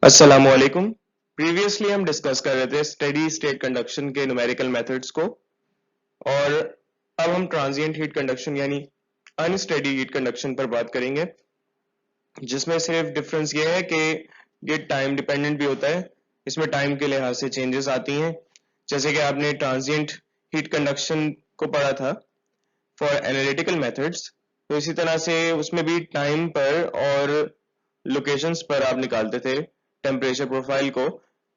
अस्सलामुअलैकुम। प्रीवियसली हम डिस्कस कर रहे थे स्टेडी स्टेट कंडक्शन के न्यूमेरिकल मेथड्स को, और अब हम ट्रांजिएंट हीट कंडक्शन यानी अनस्टेडी हीट कंडक्शन पर बात करेंगे, जिसमें सिर्फ डिफरेंस ये है कि ये टाइम डिपेंडेंट भी होता है। इसमें टाइम के लिहाज से चेंजेस आती हैं, जैसे कि आपने ट्रांजिएंट हीट कंडक्शन को पढ़ा था फॉर एनालिटिकल मेथड्स, तो इसी तरह से उसमें भी टाइम पर और लोकेशंस पर आप निकालते थे टेम्परेचर प्रोफाइल को।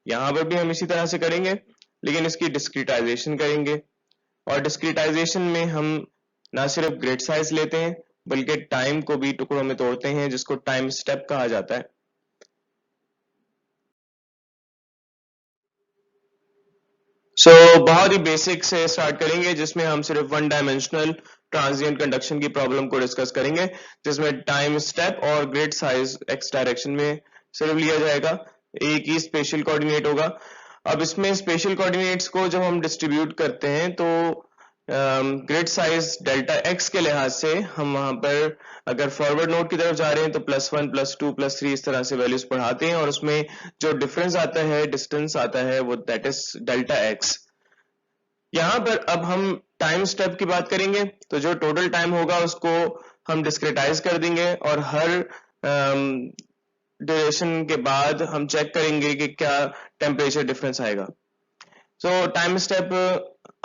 यहाँ पर भी हम इसी तरह से करेंगे, लेकिन इसकी डिस्क्रिटाइजेशन करेंगे। और डिस्क्रिटाइजेशन में हम ना सिर्फ ग्रिड साइज लेते हैं, बल्कि टाइम को भी टुकड़ों में तोड़ते हैं, जिसको टाइम स्टेप कहा जाता है। बहुत ही बेसिक से स्टार्ट करेंगे, जिसमें हम सिर्फ वन डायमेंशनल ट्रांजिएंट कंडक्शन की प्रॉब्लम को डिस्कस करेंगे, जिसमें टाइम स्टेप और ग्रिड साइज एक्स डायरेक्शन में सिर्फ लिया जाएगा, एक ही स्पेशल कोऑर्डिनेट होगा। अब इसमें स्पेशल कोऑर्डिनेट्स को जब हम डिस्ट्रीब्यूट करते हैं तो ग्रिड साइज डेल्टा एक्स के लिहाज से हम वहां पर अगर फॉरवर्ड नोड की तरफ जा रहे हैं तो +1 +2 +3 इस तरह से वैल्यूज पढ़ाते हैं, और उसमें जो डिफरेंस आता है, डिस्टेंस आता है, वो दैट इज डेल्टा एक्स। यहाँ पर अब हम टाइम स्टेप की बात करेंगे, तो जो टोटल टाइम होगा उसको हम डिस्क्रिटाइज कर देंगे, और हर ड्यूरेशन के बाद हम चेक करेंगे कि क्या टेम्परेचर डिफरेंस आएगा। टाइम स्टेप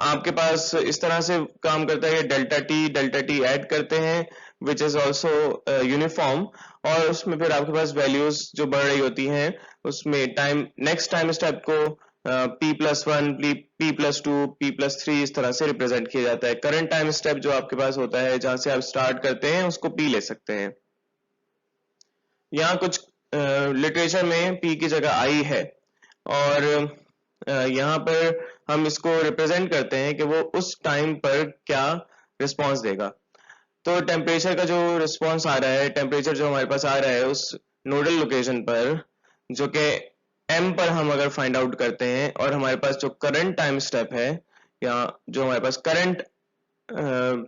आपके पास इस तरह से काम करता है, डेल्टा टी ऐड करते हैं, विच इज ऑल्सो यूनिफॉर्म, और उसमें फिर आपके पास वैल्यूज जो बढ़ रही होती हैं, उसमें टाइम नेक्स्ट टाइम स्टेप को P+1 P+2 P+3 इस तरह से रिप्रेजेंट किया जाता है। करंट टाइम स्टेप जो आपके पास होता है, जहां से आप स्टार्ट करते हैं, उसको P ले सकते हैं। यहाँ कुछ लिटरेचर में P की जगह I है, और यहाँ पर हम इसको रिप्रेजेंट करते हैं कि वो उस टाइम पर क्या रिस्पॉन्स देगा। तो टेम्परेचर का जो रिस्पॉन्स आ रहा है, टेम्परेचर जो हमारे पास आ रहा है उस नोडल लोकेशन पर, जो कि m पर हम अगर फाइंड आउट करते हैं, और हमारे पास जो करंट टाइम स्टेप है, या जो हमारे पास करंट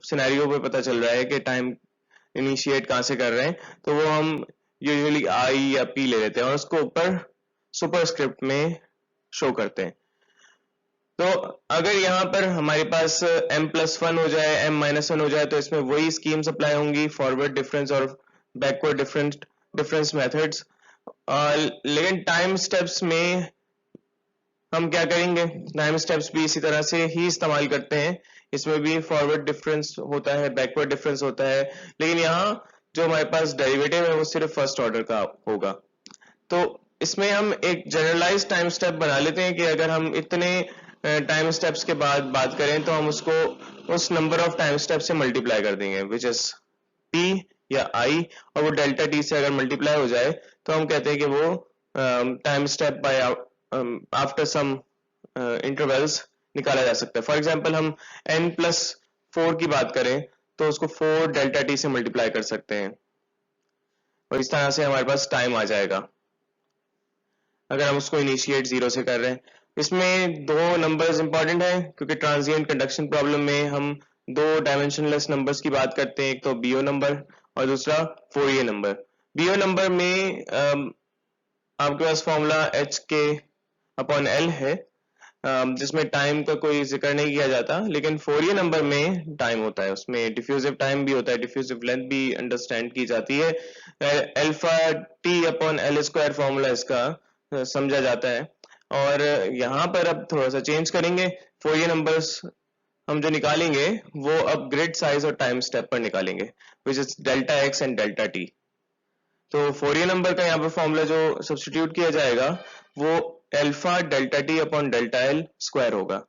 सिनेरियो पे पता चल रहा है कि टाइम इनिशिएट कहाँ से कर रहे हैं, तो वो हम यूजुअली I या P ले लेते हैं, और उसको ऊपर सुपरस्क्रिप्ट में शो करते हैं। तो अगर यहाँ पर हमारे पास m+1 हो जाए, m-1 हो जाए, तो इसमें वही स्कीम्स अप्लाई होंगी, फॉरवर्ड डिफरेंस और बैकवर्ड डिफरेंस मेथड्स। लेकिन टाइम स्टेप्स में हम क्या करेंगे, टाइम स्टेप्स भी इसी तरह से ही इस्तेमाल करते हैं। इसमें भी फॉरवर्ड डिफरेंस होता है, बैकवर्ड डिफरेंस होता है, लेकिन यहाँ जो हमारे पास डेरिवेटिव है वो सिर्फ फर्स्ट ऑर्डर का होगा। तो इसमें हम एक जनरलाइज टाइम स्टेप बना लेते हैं कि अगर हम इतने टाइम स्टेप्स के बाद बात करें, तो हम उसको उस नंबर ऑफ टाइम स्टेप से मल्टीप्लाई कर देंगे, विच इज P या I, और वो डेल्टा टी से अगर मल्टीप्लाई हो जाए, तो हम कहते हैं कि वो time step by after some intervals निकाला जा सकता है। फॉर एग्जाम्पल हम n+4 की बात करें, तो उसको 4 डेल्टा टी से मल्टीप्लाई कर सकते हैं, और इस तरह से हमारे पास टाइम आ जाएगा अगर हम उसको इनिशिएट 0 से कर रहे हैं। इसमें दो नंबर्स इंपॉर्टेंट हैं, क्योंकि ट्रांजिएंट कंडक्शन प्रॉब्लम में हम दो डायमेंशनलेस नंबर्स की बात करते हैं, एक तो बीओ नंबर और दूसरा फोरियर नंबर। बीओ नंबर में आपके पास फॉर्मूला एच के अपॉन एल है, जिसमें टाइम का कोई जिक्र नहीं किया जाता, लेकिन फोरियर नंबर में टाइम होता है, उसमें डिफ्यूजिव टाइम भी होता है, डिफ्यूजिव लेंथ भी अंडरस्टैंड की जाती है। Alpha T upon L square formula इसका समझा जाता है। और यहाँ पर अब थोड़ा सा चेंज करेंगे, फोरियर नंबर्स हम जो निकालेंगे वो अब ग्रिड साइज और टाइम स्टेप पर निकालेंगे, which is delta x and delta T. तो फोरियर नंबर का यहाँ पर फॉर्मूला जो सब्स्टिट्यूट किया जाएगा, वो alpha delta T upon delta L square होगा।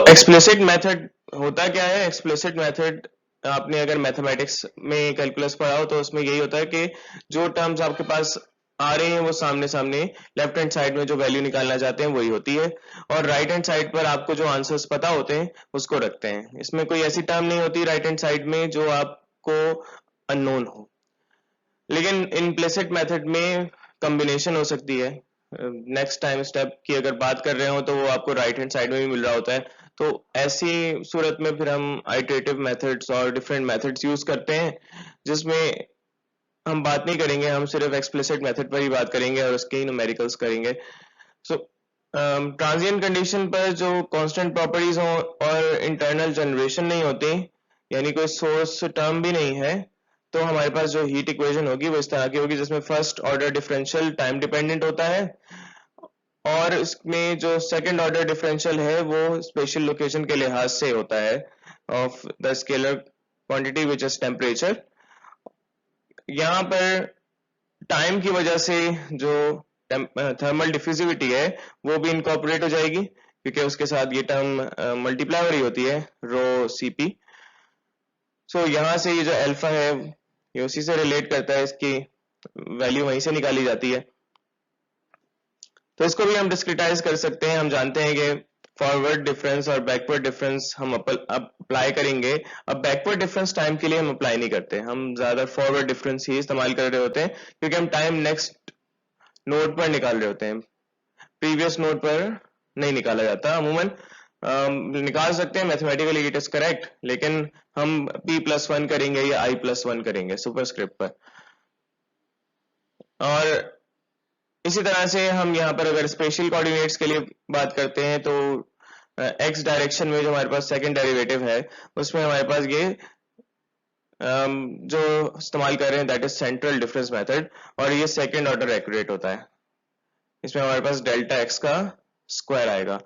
एक्सप्लिसिट मेथड होता क्या है? एक्सप्लिसिट मेथड आपने अगर मैथमेटिक्स में कैलकुलस पढ़ा हो, तो उसमें यही होता है कि जो टर्म्स आपके पास आ रहे हैं वो सामने सामने लेफ्ट हैंड साइड में जो वैल्यू निकालना चाहते हैं वही होती है, और राइट हैंड साइड पर आपको जो आंसर्स पता होते हैं उसको रखते हैं। इसमें कोई ऐसी टर्म नहीं होती राइट हैंड साइड में जो आपको अननोन हो। लेकिन इम्प्लिसिट मेथड में कॉम्बिनेशन हो सकती है। नेक्स्ट टाइम स्टेप की अगर बात कर रहे हो, तो वो आपको राइट हैंड साइड में भी मिल रहा होता है, तो ऐसी सूरत में फिर हम आइटरेटिव मेथड्स और डिफरेंट मेथड्स यूज करते हैं, जिसमें हम बात नहीं करेंगे, हम सिर्फ एक्सप्लिसिट मेथड पर ही बात करेंगे और उसके ही न्यूमेरिकल्स करेंगे। सो ट्रांजिएंट कंडीशन पर जो कांस्टेंट प्रॉपर्टीज हो और इंटरनल जनरेशन नहीं होती, यानी कोई सोर्स टर्म भी नहीं है, तो हमारे पास जो हीट इक्वेशन होगी वो इस तरह की होगी, जिसमें first order differential time dependent होता है और इसमें जो सेकंड ऑर्डर डिफरेंशियल है वो स्पेशल लोकेशन के लिहाज से होता है of the scalar quantity which is temperature. यहाँ पर टाइम की वजह से जो थर्मल डिफ्यूजिविटी है वो भी इनकॉर्पोरेट हो जाएगी, क्योंकि उसके साथ ये टर्म मल्टीप्लाई हो रही होती है, रो सीपी। सो यहाँ से ये जो अल्फा है ये उसी से रिलेट करता है, इसकी वैल्यू वहीं से निकाली जाती है। तो इसको भी हम डिस्क्रिटाइज कर सकते हैं। हम जानते हैं कि फॉरवर्ड डिफरेंस और बैकवर्ड डिफरेंस हम अप्लाई करेंगे। अब बैकवर्ड डिफरेंस टाइम के लिए हम अप्लाई नहीं करते, हम ज्यादा फॉरवर्ड डिफरेंस ही इस्तेमाल कर रहे होते हैं, क्योंकि हम टाइम नेक्स्ट नोड पर निकाल रहे होते हैं, प्रीवियस नोड पर नहीं निकाला जाता। अमूमन निकाल सकते हैं, मैथमेटिकली इट इज करेक्ट, लेकिन हम p+1 करेंगे या i+1 करेंगे सुपरस्क्रिप्ट पर। और इसी तरह से हम यहाँ पर अगर स्पेशल कोऑर्डिनेट्स के लिए बात करते हैं, तो एक्स डायरेक्शन में जो हमारे पास सेकंड डेरिवेटिव है उसमें हमारे पास ये जो इस्तेमाल कर रहे हैं that is central difference method, और ये सेकंड ऑर्डर एक्यूरेट होता है। इसमें हमारे पास डेल्टा एक्स का स्क्वायर आएगा।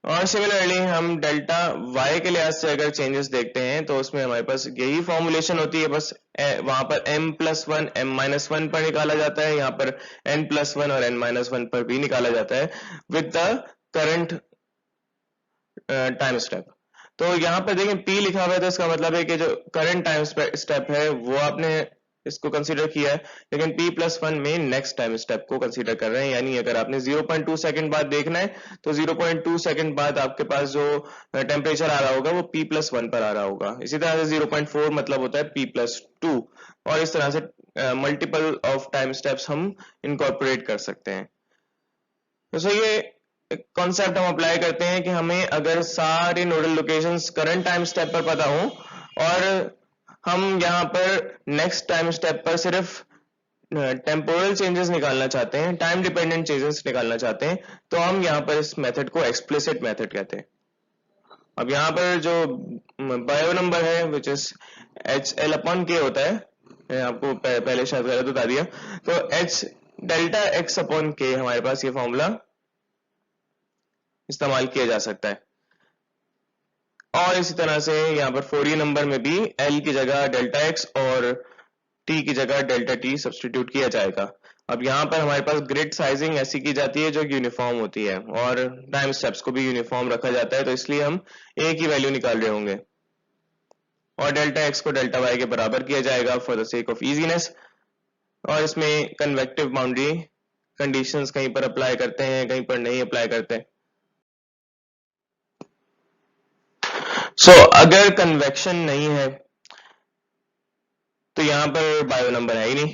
और सिमिलरली हम डेल्टा वाई के लिहाज से अगर चेंजेस देखते हैं तो उसमें हमारे पास यही फॉर्मुलेशन होती है, बस वहां पर m+1 m-1 पर निकाला जाता है, यहाँ पर n+1 और n-1 पर भी निकाला जाता है with the current time step. तो यहाँ पर देखें p लिखा हुआ है, तो इसका मतलब है कि जो करंट टाइम स्टेप है वो आपने इसको कंसीडर किया है, लेकिन p+1 में नेक्स्ट टाइम स्टेप को कंसीडर कर रहे हैं। यानी अगर आपने 0.2 सेकंड बाद देखना है तो 0.2 सेकंड बाद आपके पास जो टेम्परेचर आ रहा होगा वो p+1 पर आ रहा होगा। इसी तरह से 0.4 मतलब होता है p+2, और इस तरह से मल्टीपल ऑफ टाइम स्टेप्स हम इनकॉर्पोरेट कर सकते हैं। तो ये कॉन्सेप्ट हम अप्लाई करते हैं कि हमें अगर सारे nodal locations current time step पर पता हो और हम यहाँ पर नेक्स्ट टाइम स्टेप पर सिर्फ टेम्पोरल चेंजेस निकालना चाहते हैं, टाइम डिपेंडेंट चेंजेस निकालना चाहते हैं, तो हम यहाँ पर इस मेथड को एक्सप्लिसिट मेथड कहते हैं। अब यहाँ पर जो बायो नंबर है विच इज HL/K होता है, मैं आपको पहले शायद गलत बता दिया, तो H डेल्टा x/K हमारे पास ये फॉर्मूला इस्तेमाल किया जा सकता है। और इसी तरह से यहाँ पर फोरियर नंबर में भी L की जगह डेल्टा x और T की जगह डेल्टा T सब्सटीट्यूट किया जाएगा। अब यहाँ पर हमारे पास ग्रिड साइजिंग ऐसी की जाती है जो यूनिफॉर्म होती है, और टाइम स्टेप्स को भी यूनिफॉर्म रखा जाता है, तो इसलिए हम एक ही वैल्यू निकाल रहे होंगे, और डेल्टा x को डेल्टा y के बराबर किया जाएगा for the sake of easiness. और इसमें कन्वेक्टिव बाउंड्री कंडीशंस कहीं पर अप्लाई करते हैं, कहीं पर नहीं अप्लाई करते हैं। अगर कन्वेक्शन नहीं है तो यहाँ पर बायो नंबर है ही नहीं,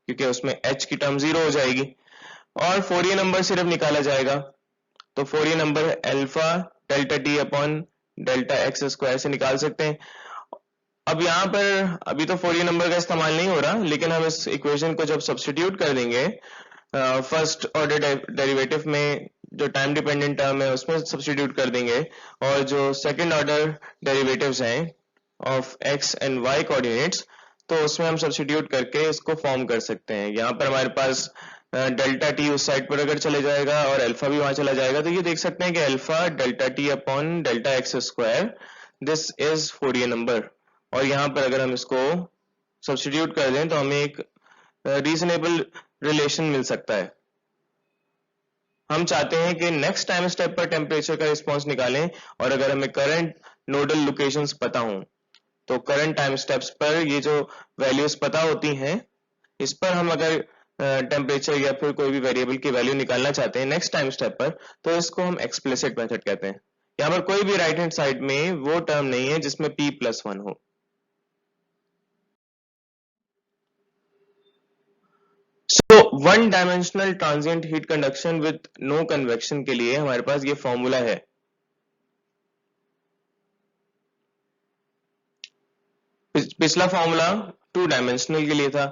क्योंकि उसमें h की टर्म 0 हो जाएगी, और फोरियर नंबर सिर्फ निकाला जाएगा, तो Fourier number alpha delta t upon delta x square से निकाल सकते हैं। अब यहाँ पर अभी तो फोरियर नंबर का इस्तेमाल नहीं हो रहा, लेकिन हम इस इक्वेशन को जब सब्स्टिट्यूट कर देंगे फर्स्ट ऑर्डर डेरिवेटिव में, जो टाइम डिपेंडेंट टर्म है उसमें सब्स्टिट्यूट कर देंगे, और जो सेकंड ऑर्डर डेरिवेटिव्स हैं of x and y coordinates, तो उसमें हम सब्स्टिट्यूट करके इसको फॉर्म कर सकते हैं। यहाँ पर हमारे पास डेल्टा टी उस साइड पर अगर चले जाएगा और अल्फा भी वहां चला जाएगा, तो ये देख सकते हैं कि alpha delta T upon delta x square this is Fourier number. और यहाँ पर अगर हम इसको सब्स्टिट्यूट कर दें तो हमें एक रीजनेबल रिलेशन मिल सकता है। हम चाहते हैं कि नेक्स्ट टाइम स्टेप पर टेम्परेचर का रिस्पॉन्स निकालें, और अगर हमें करंट नोडल लोकेशंस पता हो तो करंट टाइम स्टेप्स पर ये जो वैल्यूज पता होती हैं, इस पर हम अगर टेम्परेचर या फिर कोई भी वेरिएबल की वैल्यू निकालना चाहते हैं नेक्स्ट टाइम स्टेप पर, तो इसको हम एक्सप्लिसिट मेथड कहते हैं। यहाँ पर कोई भी राइट हैंड साइड में वो टर्म नहीं है जिसमें p+1 हो। One dimensional transient heat conduction with no convection के लिए हमारे पास ये फॉर्मूला है। पिछला फॉर्मूला टू डायमेंशनल के लिए था।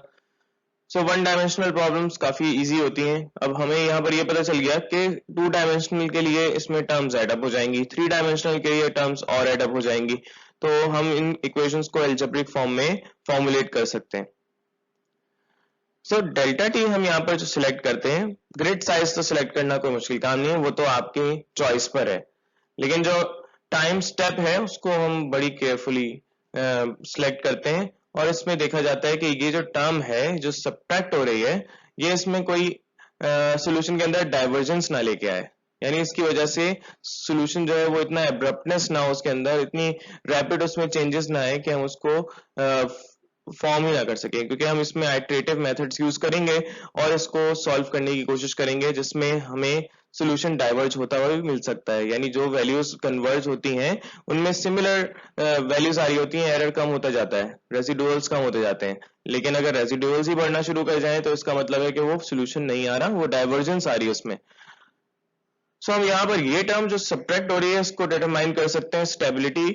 सो वन डायमेंशनल प्रॉब्लम्स काफी इजी होती हैं। अब हमें यहाँ पर ये पता चल गया कि टू डायमेंशनल के लिए इसमें टर्म्स ऐड अप हो जाएंगी, थ्री डायमेंशनल के लिए टर्म्स और ऐड अप हो जाएंगी, तो हम इन इक्वेशंस को एल्जेब्रिक फॉर्म में फॉर्मुलेट कर सकते हैं। सो डेल्टा टी हम यहाँ पर जो सिलेक्ट करते हैं, ग्रिड साइज तो सिलेक्ट करना कोई मुश्किल काम नहीं है, वो तो आपकी चॉइस पर है, लेकिन जो टाइम स्टेप है उसको हम बड़ी केयरफुली सिलेक्ट करते हैं। और इसमें देखा जाता है कि ये जो टर्म है जो सब्ट्रैक्ट हो रही है, ये इसमें कोई सॉल्यूशन के अंदर डाइवर्जेंस ना लेके आए, यानी इसकी वजह से सॉल्यूशन जो है वो इतना एब्रप्टनेस ना हो, उसके अंदर इतनी रैपिड उसमें चेंजेस ना आए कि हम उसको फॉर्म ही ना कर सके, क्योंकि हम इसमें आइटरेटिव मेथड्स यूज करेंगे और इसको सॉल्व करने की कोशिश करेंगे, जिसमें हमें सॉल्यूशन डाइवर्ज होता हुआ भी मिल सकता है, यानी जो वैल्यूज कन्वर्ज होती हैं उनमें सिमिलर वैल्यूज आ रही होती हैं, एरर कम होता जाता है, रेसिडुअल्स कम होते जाते हैं। लेकिन अगर रेसिडुअल्स ही बढ़ना शुरू कर जाए तो इसका मतलब है कि वो सॉल्यूशन नहीं आ रहा, वो डाइवर्जेंस आ रही है उसमें। सो हम यहाँ पर ये टर्म जो सब्ट्रैक्ट हो रही है इसको डिटरमाइन कर सकते हैं स्टेबिलिटी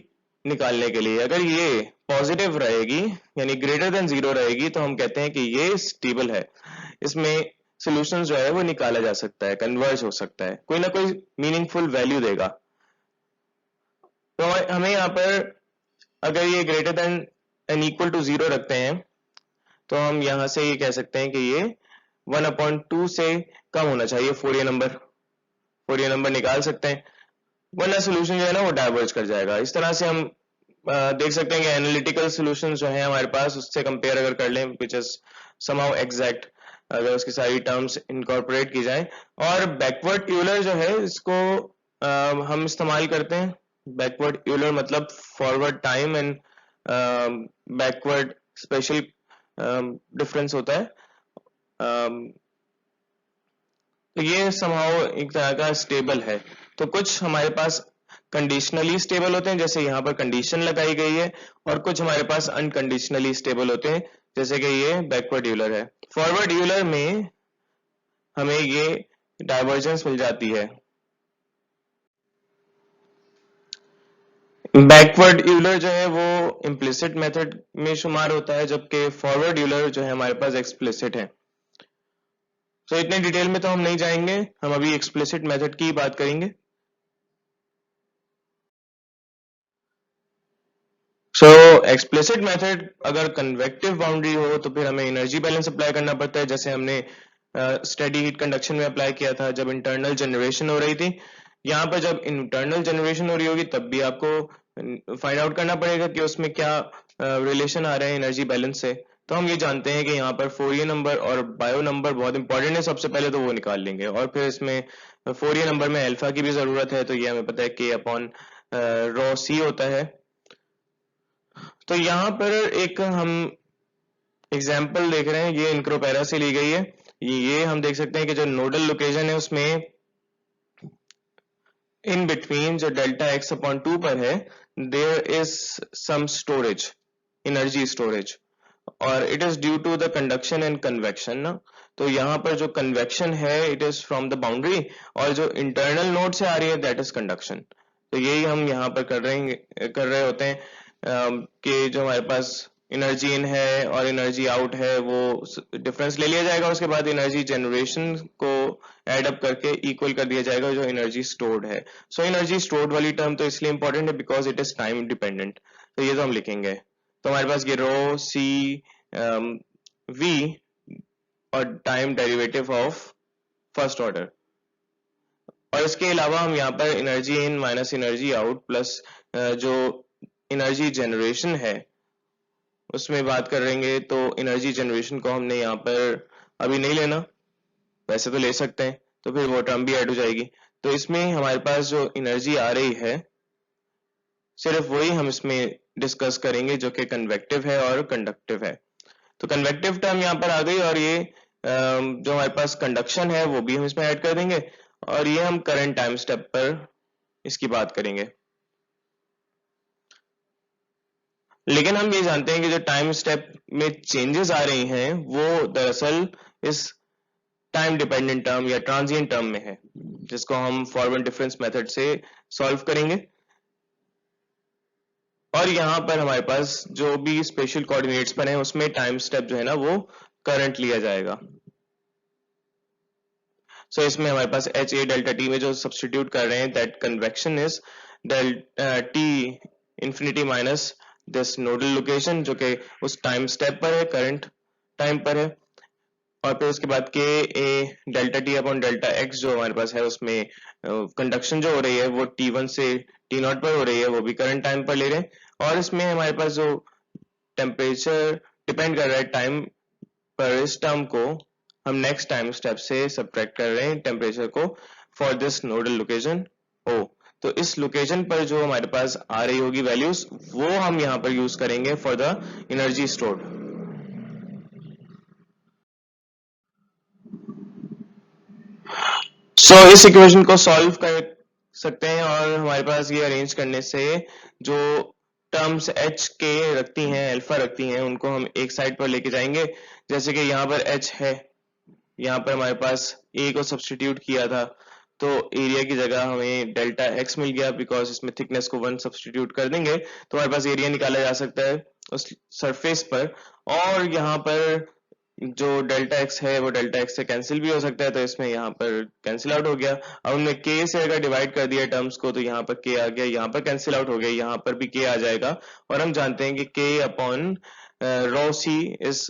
निकालने के लिए। अगर ये पॉजिटिव रहेगी यानी ग्रेटर देन जीरो रहेगी तो हम कहते हैं कि ये स्टेबल है, इसमें सॉल्यूशन जो है वो निकाला जा सकता है, कन्वर्ज हो सकता है, कोई ना कोई मीनिंगफुल वैल्यू देगा। तो हमें यहाँ पर अगर ये greater than and equal to zero रखते हैं तो हम यहाँ से ये कह सकते हैं कि ये 1/2 से कम होना चाहिए फोरियर नंबर निकाल सकते हैं, वरना सोल्यूशन जो है ना वो डाइवर्ज कर जाएगा। इस तरह से हम देख सकते हैं कि एनालिटिकल सॉल्यूशंस जो है हमारे पास उससे कंपेयर अगर कर लें विच इज समहाउ एग्जैक्ट, अगर उसकी सारी टर्म्स इनकॉर्पोरेट की जाए। और बैकवर्ड यूलर जो है इसको हम इस्तेमाल करते हैं। बैकवर्ड यूलर मतलब forward time and backward special difference होता है। तो ये समहाउ एक तरह का स्टेबल है। तो कुछ हमारे पास कंडीशनली स्टेबल होते हैं जैसे यहाँ पर कंडीशन लगाई गई है, और कुछ हमारे पास अनकंडीशनली स्टेबल होते हैं जैसे कि ये बैकवर्ड यूलर है। फॉरवर्ड यूलर में हमें ये डाइवर्जेंस मिल जाती है। बैकवर्ड यूलर जो है वो इम्प्लिसिट मेथड में शुमार होता है, जबकि फॉरवर्ड यूलर जो है हमारे पास एक्सप्लिसिट है। तो इतने डिटेल में तो हम नहीं जाएंगे, हम अभी एक्सप्लिसिट मेथड की बात करेंगे। सो एक्सप्लिसिट मेथड अगर कन्वेक्टिव बाउंड्री हो तो फिर हमें एनर्जी बैलेंस अप्लाई करना पड़ता है, जैसे हमने स्टेडी हीट कंडक्शन में अप्लाई किया था जब इंटरनल जनरेशन हो रही थी। यहाँ पर जब इंटरनल जनरेशन हो रही होगी तब भी आपको फाइंड आउट करना पड़ेगा कि उसमें क्या रिलेशन आ रहे हैं एनर्जी बैलेंस से। तो हम ये जानते हैं कि यहाँ पर फोरियर नंबर और बायो नंबर बहुत इंपॉर्टेंट है, सबसे पहले तो वो निकाल लेंगे, और फिर इसमें फोरियर नंबर में अल्फा की भी जरूरत है, तो ये हमें पता है के अपॉन रो सी होता है। तो यहाँ पर एक हम एग्जाम्पल देख रहे हैं, ये इनक्रोपैरा से ली गई है। ये हम देख सकते हैं कि जो नोडल लोकेशन है उसमें इन बिटवीन जो डेल्टा एक्स अपॉन 2 पर है there is some storage, energy storage, और it is due to the conduction and convection ना। तो यहाँ पर जो कन्वेक्शन है it is from the boundary, और जो इंटरनल नोड से आ रही है दैट इज कंडक्शन। तो यही हम यहाँ पर कर रहे होते हैं कि जो हमारे पास एनर्जी इन है और एनर्जी आउट है वो डिफरेंस ले लिया जाएगा, उसके बाद एनर्जी जनरेशन को एड अप करके इक्वल कर दिया जाएगा जो एनर्जी स्टोर्ड है। सो एनर्जी स्टोर्ड वाली टर्म तो इसलिए इंपॉर्टेंट है because it is time dependent. तो ये तो हम लिखेंगे, तो हमारे पास ये रो सी वी और time derivative of first order, और इसके अलावा हम यहाँ पर energy in minus energy out plus जो एनर्जी जनरेशन है उसमें बात करेंगे। तो एनर्जी जनरेशन को हमने यहाँ पर अभी नहीं लेना, वैसे तो ले सकते हैं, तो फिर वो टर्म भी ऐड हो जाएगी। तो इसमें हमारे पास जो एनर्जी आ रही है सिर्फ वही हम इसमें डिस्कस करेंगे जो कि कन्वेक्टिव है और कंडक्टिव है। तो कन्वेक्टिव टर्म यहाँ पर आ गई, और ये जो हमारे पास कंडक्शन है वो भी हम इसमें ऐड कर देंगे, और ये हम करंट टाइम स्टेप पर इसकी बात करेंगे। लेकिन हम ये जानते हैं कि जो टाइम स्टेप में चेंजेस आ रही हैं वो दरअसल इस टाइम डिपेंडेंट टर्म या ट्रांजिएंट टर्म में है, जिसको हम फॉरवर्ड डिफरेंस मेथड से सॉल्व करेंगे। और यहाँ पर हमारे पास जो भी स्पेशल कोऑर्डिनेट्स पर है उसमें टाइम स्टेप जो है ना वो करंट लिया जाएगा। सो इसमें हमारे पास एच ए डेल्टा टी में जो सब्सटीट्यूट कर रहे हैं that convection is T infinity minus this nodal location, जो कि उस टाइम स्टेप पर है, करंट टाइम पर है। और फिर उसके बाद k A delta T upon delta x जो हमारे पास है उसमें कंडक्शन जो हो रही है वो T1 से T0 पर हो रही है, वो भी करंट टाइम पर ले रहे हैं। और इसमें हमारे पास जो टेम्परेचर डिपेंड कर रहा है टाइम पर, इस टर्म को हम नेक्स्ट टाइम स्टेप से सब्ट्रैक्ट कर रहे हैं टेम्परेचर को फॉर दिस नोडल लोकेशन ओ। तो इस लोकेशन पर जो हमारे पास आ रही होगी वैल्यूज वो हम यहाँ पर यूज करेंगे फॉर द एनर्जी स्टोर्ड। सो इस इक्वेशन को सॉल्व कर सकते हैं और हमारे पास ये अरेंज करने से जो टर्म्स एच के रखती हैं, अल्फा रखती हैं, उनको हम एक साइड पर लेके जाएंगे। जैसे कि यहाँ पर एच है, यहाँ पर हमारे पास ए को सब्सटीट्यूट किया था तो एरिया की जगह हमें डेल्टा एक्स मिल गया, बिकॉज इसमें थिकनेस को 1 सब्सटीट्यूट कर देंगे तो हमारे पास एरिया निकाला जा सकता है उस सरफेस पर। और यहाँ पर जो डेल्टा एक्स है वो डेल्टा एक्स से कैंसिल भी हो सकता है, तो इसमें यहाँ पर कैंसिल आउट हो गया। अब हमने के से अगर डिवाइड कर दिया टर्म्स को तो यहाँ पर के आ गया, यहाँ पर कैंसिल आउट हो गया, यहाँ पर भी के आ जाएगा। और हम जानते हैं कि k upon rho c is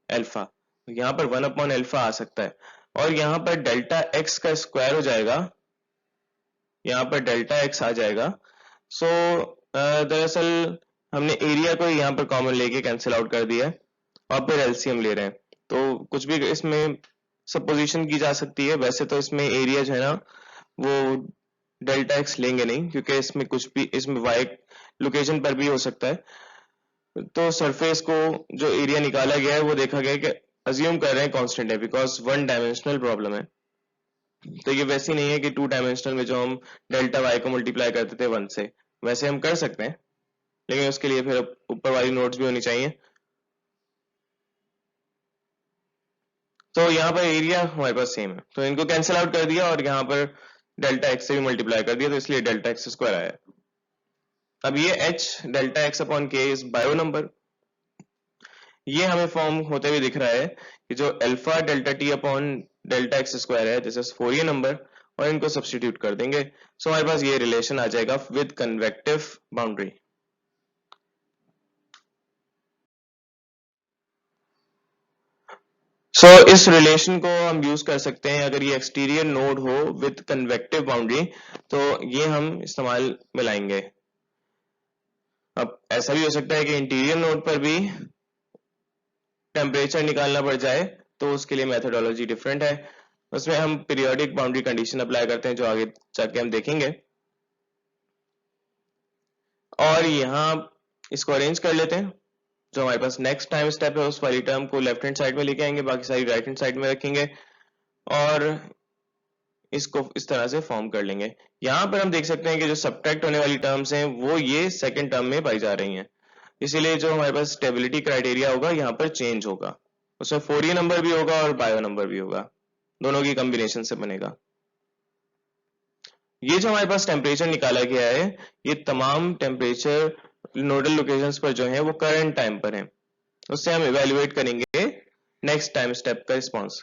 alpha, यहाँ पर 1 अपॉन एल्फा आ सकता है। और यहाँ पर डेल्टा एक्स का स्क्वायर हो जाएगा, यहाँ पर डेल्टा एक्स आ जाएगा। सो दरअसल हमने एरिया को यहाँ पर कॉमन लेके कैंसिल आउट कर दिया है और फिर एलसीएम ले रहे हैं, तो कुछ भी इसमें सपोजिशन की जा सकती है। वैसे तो इसमें एरिया जो है ना वो डेल्टा एक्स लेंगे नहीं, क्योंकि इसमें कुछ भी इसमें वाई लोकेशन पर भी हो सकता है। तो सरफेस को जो एरिया निकाला गया है वो देखा गया है कि अज्यूम कर रहे हैं कांस्टेंट है, बिकॉज 1 डायमेंशनल प्रॉब्लम है। तो ये वैसी नहीं है कि 2 डायमेंशनल में जो हम डेल्टा वाई को मल्टीप्लाई करते थे 1 से, वैसे हम कर सकते हैं, लेकिन उसके लिए फिर ऊपर वाली नोट्स भी होनी चाहिए। तो यहाँ पर एरिया हमारे पास सेम है, तो इनको कैंसिल आउट कर दिया और यहाँ पर डेल्टा एक्स से भी मल्टीप्लाई कर दिया, तो इसलिए डेल्टा एक्स स्क्वायर आया। अब ये एच डेल्टा एक्स अपॉन के इज बायो नंबर, ये हमें फॉर्म होते हुए दिख रहा है कि जो alpha delta T upon delta x square है दिस इज फोरियर नंबर, और इनको सब्सटीट्यूट कर देंगे। सो हमारे पास ये रिलेशन आ जाएगा विद कन्वेक्टिव बाउंड्री। सो इस रिलेशन को हम यूज कर सकते हैं अगर ये एक्सटीरियर नोड हो विद कन्वेक्टिव बाउंड्री, तो ये हम इस्तेमाल में लाएंगे। अब ऐसा भी हो सकता है कि इंटीरियर नोड पर भी टेम्परेचर निकालना पड़ जाए, तो उसके लिए मेथोडोलॉजी डिफरेंट है, उसमें हम पीरियोडिक बाउंड्री कंडीशन अप्लाई करते हैं जो आगे जाके हम देखेंगे। और यहाँ इसको अरेंज कर लेते हैं। जो हमारे पास नेक्स्ट टाइम स्टेप है उस वाली टर्म को लेफ्ट हैंड साइड में लेके आएंगे, बाकी सारी राइट हैंड साइड में रखेंगे और इसको इस तरह से फॉर्म कर लेंगे। यहाँ पर हम देख सकते हैं कि जो सब्ट्रैक्ट होने वाली टर्म्स हैं वो ये सेकंड टर्म में पाई जा रही हैं, इसीलिए जो हमारे पास स्टेबिलिटी क्राइटेरिया होगा यहाँ पर चेंज होगा, उसमें फोरियर नंबर भी होगा और बायो नंबर भी होगा, दोनों की कॉम्बिनेशन से बनेगा। ये जो हमारे पास टेम्परेचर निकाला गया है ये तमाम टेम्परेचर नोडल लोकेशंस पर जो है वो करंट टाइम पर है, उससे हम इवेल्युएट करेंगे नेक्स्ट टाइम स्टेप का रिस्पॉन्स।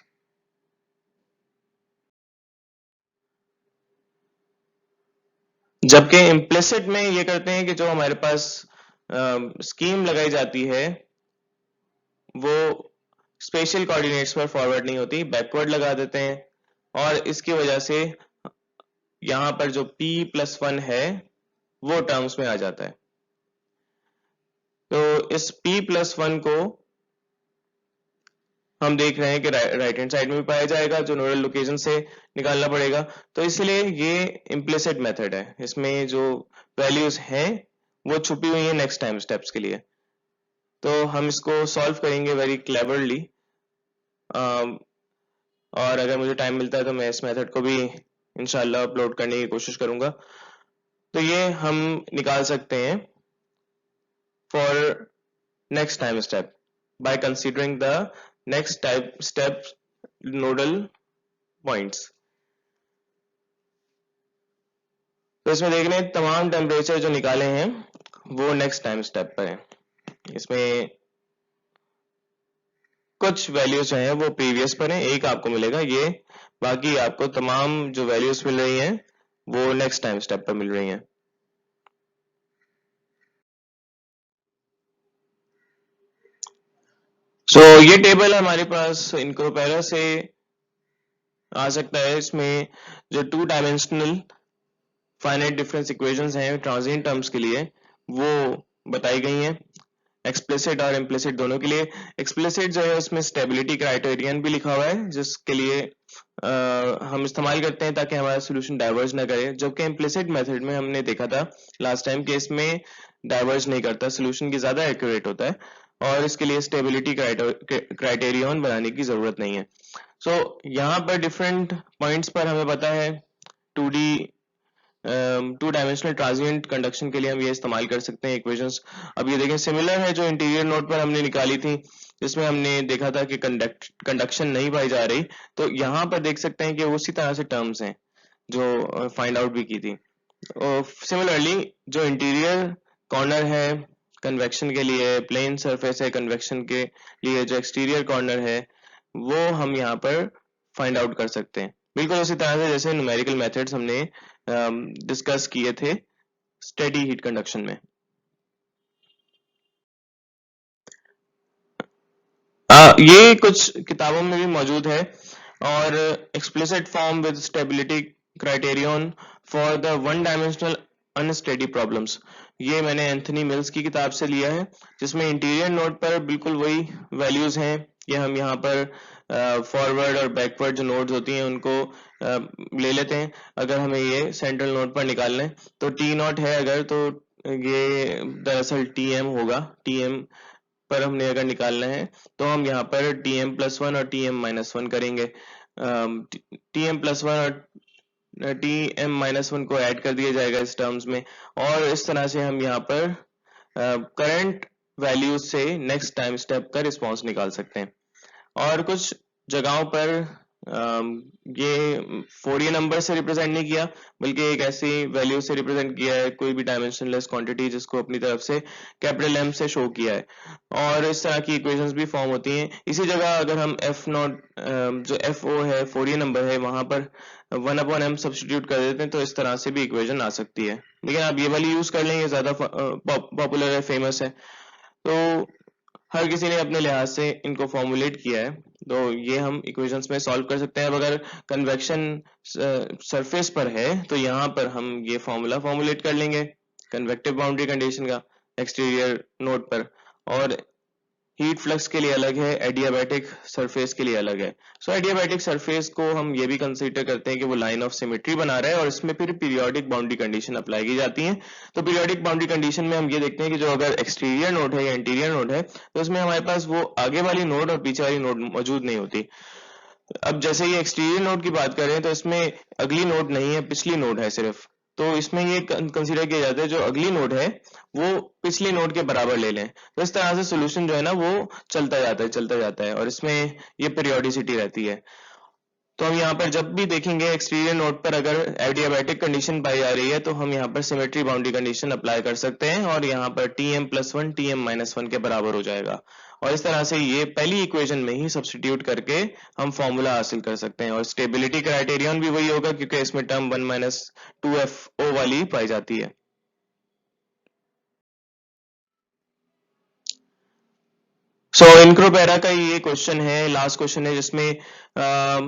जबकि इम्प्लिसिट में ये करते हैं कि जो हमारे पास स्कीम लगाई जाती है वो स्पेशल कोऑर्डिनेट्स पर फॉरवर्ड नहीं होती, बैकवर्ड लगा देते हैं और इसकी वजह से यहाँ पर जो p+1 है वो टर्म्स में आ जाता है। तो इस p+1 को हम देख रहे हैं कि राइट हैंड साइड में भी पाया जाएगा, जो नोडल लोकेशन से निकालना पड़ेगा। तो इसलिए ये इम्प्लिसिट मेथड है, इसमें जो वैल्यूज हैं वो छुपी हुई है नेक्स्ट टाइम स्टेप्स के लिए। तो हम इसको सॉल्व करेंगे वेरी क्लेवरली, और अगर मुझे टाइम मिलता है तो मैं इस मेथड को भी इंशाल्लाह अपलोड करने की कोशिश करूंगा। तो ये हम निकाल सकते हैं for next time step bye considering the next type step nodal points. तो इसमें देख रहे हैं तमाम टेम्परेचर जो निकाले हैं वो नेक्स्ट टाइम स्टेप पर है। इसमें कुछ वैल्यूज जो हैं वो प्रीवियस पर हैं, एक आपको मिलेगा ये, बाकी आपको तमाम जो वैल्यूज मिल रही हैं वो नेक्स्ट टाइम स्टेप पर मिल रही हैं। ये टेबल हमारे पास इनक्रोपेरा से आ सकता है। इसमें जो 2 डायमेंशनल फाइनाइट डिफरेंस इक्वेशंस हैं ट्रांजिएंट टर्म्स के लिए वो बताई गई हैं, एक्सप्लिसिट और इम्प्लिसिट दोनों के लिए। एक्सप्लिसिट जो है उसमें स्टेबिलिटी क्राइटेरियन भी लिखा हुआ है जिसके लिए हम इस्तेमाल करते हैं ताकि हमारा सोल्यूशन डाइवर्ज ना करे, जबकि इम्प्लिसिट मेथड में हमने देखा था लास्ट टाइम कि इसमें डाइवर्ज नहीं करता, सोल्यूशन की ज्यादा एक्यूरेट होता है और इसके लिए स्टेबिलिटी क्राइटेरियन बनाने की जरूरत नहीं है। यहाँ पर डिफरेंट पॉइंट्स पर हमें पता है 2D 2 डायमेंशनल ट्रांजिएंट कंडक्शन के लिए हम ये इस्तेमाल कर सकते हैं इक्वेशंस। अब ये देखें सिमिलर है जो इंटीरियर नोड पर हमने निकाली थी जिसमें हमने देखा था कि कंडक्शन नहीं पाई जा रही, तो यहाँ पर देख सकते हैं कि उसी तरह से टर्म्स हैं जो फाइंड आउट भी की थी। सिमिलरली जो इंटीरियर कॉर्नर है कन्वेक्शन के लिए, प्लेन सरफेस है कन्वेक्शन के लिए, जो एक्सटीरियर कॉर्नर है वो हम यहाँ पर फाइंड आउट कर सकते हैं, बिल्कुल उसी तरह से जैसे न्यूमेरिकल मेथड्स हमने डिस्कस किए थे स्टेडी हीट कंडक्शन में। ये कुछ किताबों में भी मौजूद है और explicit form with stability criterion for the 1 dimensional unsteady problems, ये मैंने एंथनी मिल्स की किताब से लिया है जिसमें इंटीरियर नोड पर बिल्कुल वही वैल्यूज हैं। ये हम यहाँ पर फॉरवर्ड और बैकवर्ड जो नोड्स होती हैं उनको ले लेते हैं। अगर हमें ये सेंट्रल नोड पर निकालना है तो टी नॉट है अगर, तो ये दरअसल टी एम होगा, टी एम पर हमने अगर निकालना है तो हम यहाँ पर टी एम प्लस वन और टी एम माइनस वन करेंगे। टी एम प्लस वन और टी एम माइनस वन को ऐड कर दिया जाएगा इस टर्म्स में, और इस तरह से हम यहाँ पर करंट वैल्यू से नेक्स्ट टाइम स्टेप का रिस्पॉन्स निकाल सकते हैं। और कुछ जगहों पर ये फोरियर नंबर से रिप्रेजेंट नहीं किया बल्कि एक ऐसी वैल्यू से रिप्रेजेंट किया है, कोई भी डायमेंशनलेस क्वांटिटी जिसको अपनी तरफ से कैपिटल एम से शो किया है, और इस तरह की इक्वेशंस भी फॉर्म होती हैं। इसी जगह अगर हम एफ नॉट जो एफ ओ है फोरियर नंबर है वहां पर 1/m सब्स्टिट्यूट कर देते हैं तो इस तरह से भी इक्वेशन आ सकती है, लेकिन आप ये वाली यूज कर लें, ये ज्यादा पॉपुलर है, फेमस है, तो हर किसी ने अपने लिहाज से इनको फॉर्मुलेट किया है, तो ये हम इक्वेशंस में सॉल्व कर सकते हैं। अब अगर कन्वेक्शन सरफेस पर है तो यहाँ पर हम ये फॉर्मूला फॉर्मुलेट कर लेंगे कन्वेक्टिव बाउंड्री कंडीशन का एक्सटीरियर नोड पर, और हीट फ्लक्स के लिए अलग है, एडियाबैटिक सरफेस के लिए अलग है। एडियाबैटिक सरफेस को हम ये भी कंसीडर करते हैं कि वो लाइन ऑफ सिमेट्री बना रहा है और इसमें फिर पीरियोडिक बाउंड्री कंडीशन अप्लाई की जाती है। तो पीरियोडिक बाउंड्री कंडीशन में हम ये देखते हैं कि जो अगर एक्सटीरियर नोड है या इंटीरियर नोड है तो उसमें हमारे पास वो आगे वाली नोड और पीछे वाली नोड मौजूद नहीं होती। अब जैसे ये एक्सटीरियर नोड की बात करें तो इसमें अगली नोड नहीं है, पिछली नोड है सिर्फ, तो इसमें ये कंसीडर किया जाता है जो अगली नोड है वो पिछली नोड के बराबर ले लें, तो इस तरह से सोल्यूशन जो है ना वो चलता जाता है और इसमें ये पीरियोडिसिटी रहती है। तो हम यहाँ पर जब भी देखेंगे एक्सटीरियर नोड पर अगर एडियाबैटिक कंडीशन पाई जा रही है तो हम यहाँ पर सिमेट्री बाउंड्री कंडीशन अप्लाई कर सकते हैं और यहाँ पर T M plus one T M minus one के बराबर हो जाएगा, और इस तरह से ये पहली इक्वेशन में ही सब्स्टिट्यूट करके हम फॉर्मूला हासिल कर सकते हैं, और स्टेबिलिटी क्राइटेरियन भी वही होगा क्योंकि इसमें टर्म 1-2FO वाली पाई जाती है। इनक्रोपेरा का ये क्वेश्चन है, लास्ट क्वेश्चन है जिसमें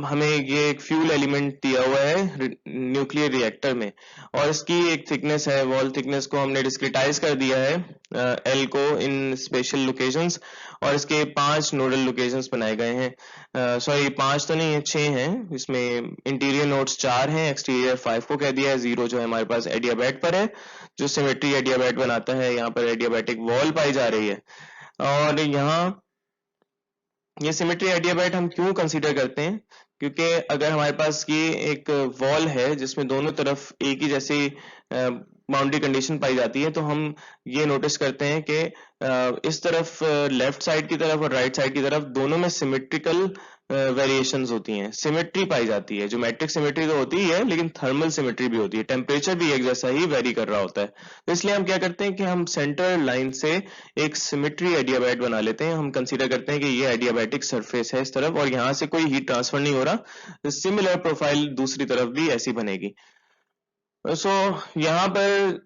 हमें ये एक फ्यूल एलिमेंट दिया हुआ है न्यूक्लियर रिएक्टर में, और इसकी एक थिकनेस है, वॉल थिकनेस को हमने डिस्क्रिटाइज कर दिया है एल को इन स्पेशल लोकेशंस, और इसके 5 नोडल लोकेशंस बनाए गए हैं। सॉरी 5 तो नहीं है, 6 हैं। इसमें इंटीरियर नोड्स 4 हैं, एक्सटीरियर 5 को कह दिया है, 0 जो है हमारे पास एडियाबैट पर है जो सिमेट्री एडियाबैट बनाता है, यहाँ पर एडियाबैटिक वॉल पाई जा रही है। और यहाँ ये सिमेट्री एडियाबैट हम क्यों कंसीडर करते हैं, क्योंकि अगर हमारे पास ये एक वॉल है जिसमें दोनों तरफ एक ही जैसी बाउंड्री कंडीशन पाई जाती है, तो हम ये नोटिस करते हैं कि इस तरफ लेफ्ट साइड की तरफ और राइट साइड की तरफ दोनों में सिमेट्रिकल वेरिएशंस होती हैं, सिमेट्री पाई जाती है। ज्योमेट्रिक सिमेट्री तो होती ही है, लेकिन थर्मल सिमेट्री भी होती है, टेम्परेचर भी एक जैसा ही वेरी कर रहा होता है। तो इसलिए हम क्या करते हैं कि हम सेंटर लाइन से एक सिमेट्री एडियाबैट बना लेते हैं। हम कंसीडर करते हैं कि ये एडियाबैटिक सरफेस है इस तरफ और यहाँ से कोई हीट ट्रांसफर नहीं हो रहा, सिमिलर प्रोफाइल दूसरी तरफ भी ऐसी बनेगी। सो यहाँ पर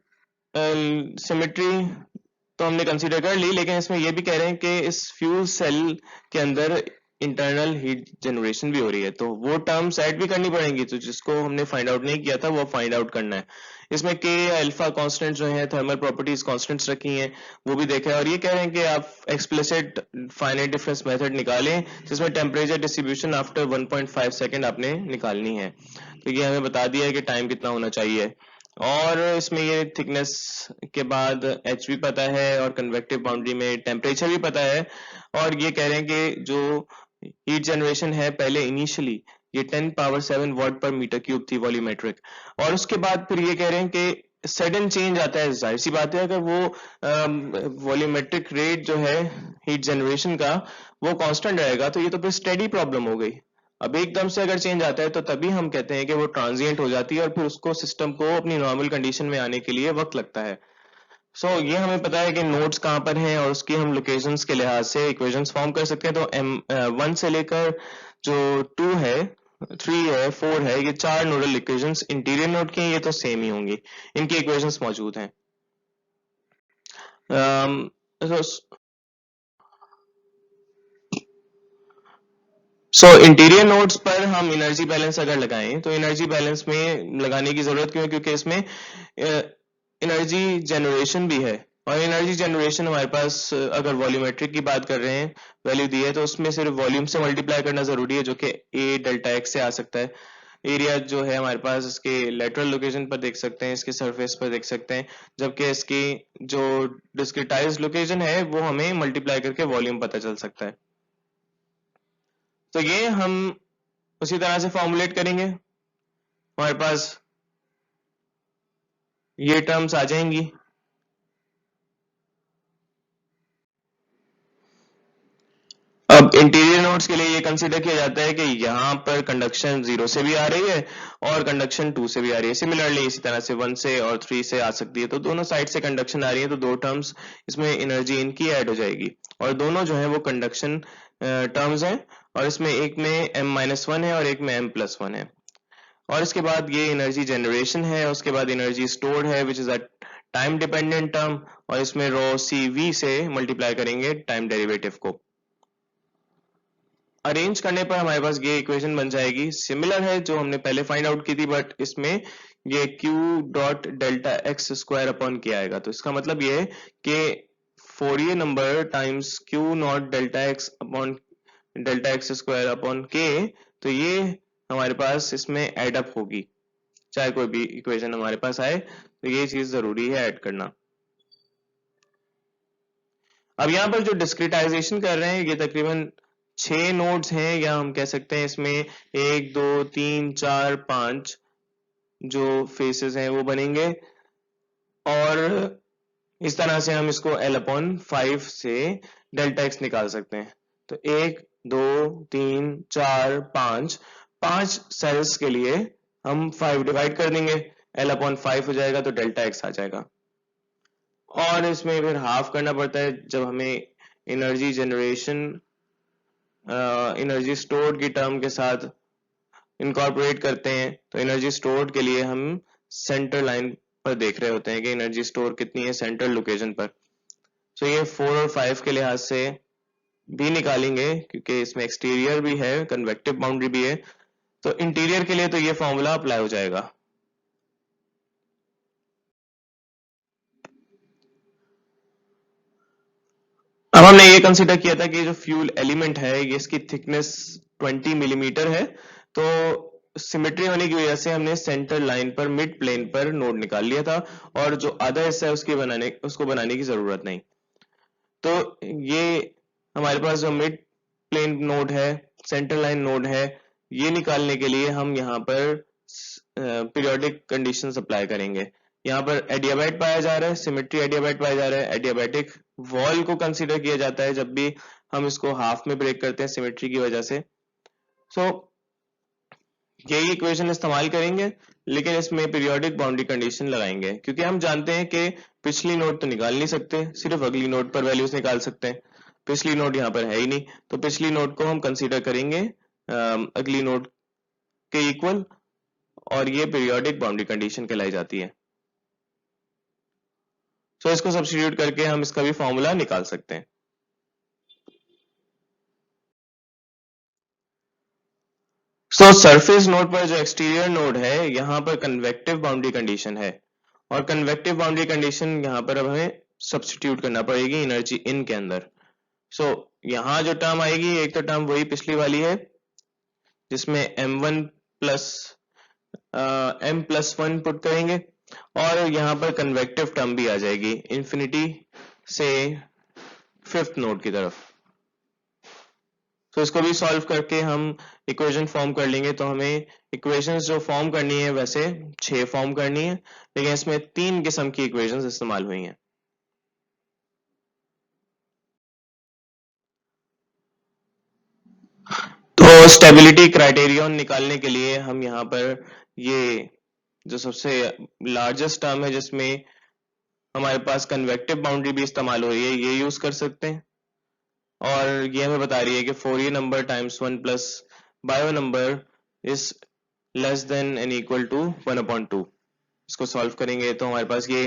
सिमेट्री तो हमने कंसीडर कर ली, लेकिन इसमें ये भी कह रहे हैं कि इस फ्यूल सेल के अंदर इंटरनल हीट जनरेशन भी हो रही है, तो वो टर्म्स ऐड भी करनी पड़ेंगी, तो जिसको हमने फाइंड आउट नहीं किया था वो फाइंड आउट करना है। इसमें के अल्फा कांस्टेंट जो है, थर्मल प्रॉपर्टीज कांस्टेंट्स रखी हैं, वो भी देखा है। और ये कह रहे हैं कि आप एक्सप्लिसिट फाइनाइट डिफरेंस मेथड निकालें जिसमें टेम्परेचर डिस्ट्रीब्यूशन आफ्टर 1.5 सेकेंड आपने निकालनी है। तो ये हमें बता दिया है कि टाइम कितना होना चाहिए, और इसमें ये थिकनेस के बाद एच भी पता है और कन्वेक्टिव बाउंड्री में टेम्परेचर भी पता है। और ये कह रहे हैं कि जो हीट जनरेशन है पहले इनिशियली ये 10 पावर 7 वाट पर मीटर क्यूब थी वॉल्यूमेट्रिक, और उसके बाद फिर ये कह रहे हैं कि सडन चेंज आता है। जाहिर सी बात है अगर वो वॉल्यूमेट्रिक रेट जो है हीट जनरेशन का वो कांस्टेंट रहेगा तो ये तो फिर स्टेडी प्रॉब्लम हो गई। अब एकदम से अगर चेंज आता है तो तभी हम कहते हैं कि वो ट्रांजिएंट हो जाती है और फिर उसको सिस्टम को अपनी नॉर्मल कंडीशन में आने के लिए वक्त लगता है। ये हमें पता है कि नोड्स कहाँ पर हैं और उसकी हम लोकेशंस के लिहाज से इक्वेशंस फॉर्म कर सकते हैं। तो M1 से लेकर जो 2 है, 3 है, 4 है, ये 4 नोडल इक्वेशंस इंटीरियर नोड की हैं, ये तो सेम ही होंगी, इनकी इक्वेशंस मौजूद हैं। इंटीरियर नोड्स पर हम एनर्जी बैलेंस अगर लगाएं तो एनर्जी बैलेंस में लगाने की जरूरत क्यों है, क्योंकि इसमें एनर्जी जनरेशन भी है, और एनर्जी जनरेशन हमारे पास अगर वॉल्यूमेट्रिक की बात कर रहे हैं वैल्यू दी है तो उसमें सिर्फ वॉल्यूम से मल्टीप्लाई करना जरूरी है, जो कि ए डेल्टा एक्स से आ सकता है। एरिया जो है हमारे पास इसके लेटरल लोकेशन पर देख सकते हैं, इसके सरफेस पर देख सकते हैं, जबकि इसकी जो डिस्क्रिटाइज्ड लोकेशन है वो हमें मल्टीप्लाई करके वॉल्यूम पता चल सकता है। तो ये हम उसी तरह से फॉर्मुलेट करेंगे, हमारे पास ये टर्म्स आ जाएंगी। अब इंटीरियर नोड्स के लिए ये कंसीडर किया जाता है कि यहाँ पर कंडक्शन 0 से भी आ रही है और कंडक्शन 2 से भी आ रही है, सिमिलरली इसी तरह से 1 से और 3 से आ सकती है, तो दोनों साइड से कंडक्शन आ रही है, तो दो टर्म्स इसमें एनर्जी इनकी ऐड हो जाएगी, और दोनों जो है वो कंडक्शन टर्म्स हैं, और इसमें एक में m-1 है और एक में m+1 है। और इसके बाद ये एनर्जी जनरेशन है, उसके बाद एनर्जी स्टोर्ड है which is a time dependent term, और इसमें रो सी वी से मल्टीप्लाई करेंगे टाइम डेरिवेटिव को। अरेंज करने पर हमारे पास ये इक्वेशन बन जाएगी, सिमिलर है जो हमने पहले फाइंड आउट की थी, बट इसमें ये q dot delta x square upon के आएगा। तो इसका मतलब ये है कि Fourier number times q not delta x upon delta x square upon के, तो ये हमारे पास इसमें एड अप होगी, चाहे कोई भी इक्वेशन हमारे पास आए तो ये चीज जरूरी है ऐड करना। अब यहाँ पर जो डिस्क्रिटाइजेशन कर रहे हैं ये तकरीबन 6 नोड्स हैं, या हम कह सकते हैं इसमें 1 2 3 4 5 जो फेसेस हैं वो बनेंगे, और इस तरह से हम इसको L/5 से डेल्टा एक्स निकाल सकते हैं। तो 1 2 3 4 5 5 सेल्स के लिए हम 5 डिवाइड कर देंगे, L/5 हो जाएगा तो डेल्टा एक्स आ जाएगा। और इसमें फिर हाफ करना पड़ता है जब हमें एनर्जी जनरेशन एनर्जी स्टोर्ड की टर्म के साथ इनकॉर्पोरेट करते हैं, तो एनर्जी स्टोर्ड के लिए हम सेंटर लाइन पर देख रहे होते हैं कि एनर्जी स्टोर कितनी है सेंट्रल लोकेशन पर। तो ये 4 और 5 के लिहाज से भी निकालेंगे क्योंकि इसमें एक्सटीरियर भी है, कन्वेक्टिव बाउंड्री भी है, तो इंटीरियर के लिए तो ये फॉर्मूला अप्लाई हो जाएगा। अब हमने ये कंसीडर किया था कि जो फ्यूल एलिमेंट है ये इसकी थिकनेस 20 मिलीमीटर है, तो सिमेट्री होने की वजह से हमने सेंटर लाइन पर मिड प्लेन पर नोड निकाल लिया था, और जो आधा हिस्सा है उसको बनाने की जरूरत नहीं। तो ये हमारे पास जो मिड प्लेन नोड है, सेंटर लाइन नोड है, ये निकालने के लिए हम यहाँ पर पीरियोडिक कंडीशंस अप्लाई करेंगे। यहाँ पर एडियाबैट पाया जा रहा है, सिमेट्री एडियाबैट पाया जा रहा है। एडियाबैटिक वॉल को कंसीडर किया जाता है जब भी हम इसको हाफ में ब्रेक करते हैं सिमेट्री की वजह से। सो यही इक्वेशन इस्तेमाल करेंगे, लेकिन इसमें पीरियोडिक बाउंड्री कंडीशन लगाएंगे, क्योंकि हम जानते हैं कि पिछली नोड तो निकाल नहीं सकते, सिर्फ अगली नोड पर वैल्यूज निकाल सकते हैं। पिछली नोड यहाँ पर है ही नहीं, तो पिछली नोड को हम कंसीडर करेंगे अगली नोड के इक्वल, और ये पीरियोडिक बाउंड्री कंडीशन कहलाई जाती है। सो इसको सब्स्टिट्यूट करके हम इसका भी फॉर्मूला निकाल सकते हैं। सो सरफेस नोड पर जो एक्सटीरियर नोड है, यहाँ पर कन्वेक्टिव बाउंड्री कंडीशन है, और कन्वेक्टिव बाउंड्री कंडीशन यहाँ पर अब हमें सब्स्टिट्यूट करना पड़ेगी एनर्जी इन के अंदर। सो यहाँ जो टर्म आएगी, एक तो टर्म वही पिछली वाली है जिसमें m1 प्लस m+1 पुट करेंगे, और यहाँ पर कन्वेक्टिव टर्म भी आ जाएगी इंफिनिटी से फिफ्थ नोड की तरफ। तो इसको भी सॉल्व करके हम इक्वेशन फॉर्म कर लेंगे। तो हमें इक्वेशंस जो फॉर्म करनी है वैसे 6 फॉर्म करनी है, लेकिन इसमें 3 किस्म की इक्वेशंस इस्तेमाल हुई हैं। तो स्टेबिलिटी क्राइटेरियन निकालने के लिए हम यहाँ पर ये जो सबसे लार्जेस्ट टर्म है जिसमें हमारे पास कन्वेक्टिव बाउंड्री भी इस्तेमाल हो रही है, ये यूज कर सकते हैं। और ये हमें बता रही है कि Fourier number times 1 plus Biot number is less than and equal to 1/2। इसको सॉल्व करेंगे तो हमारे पास ये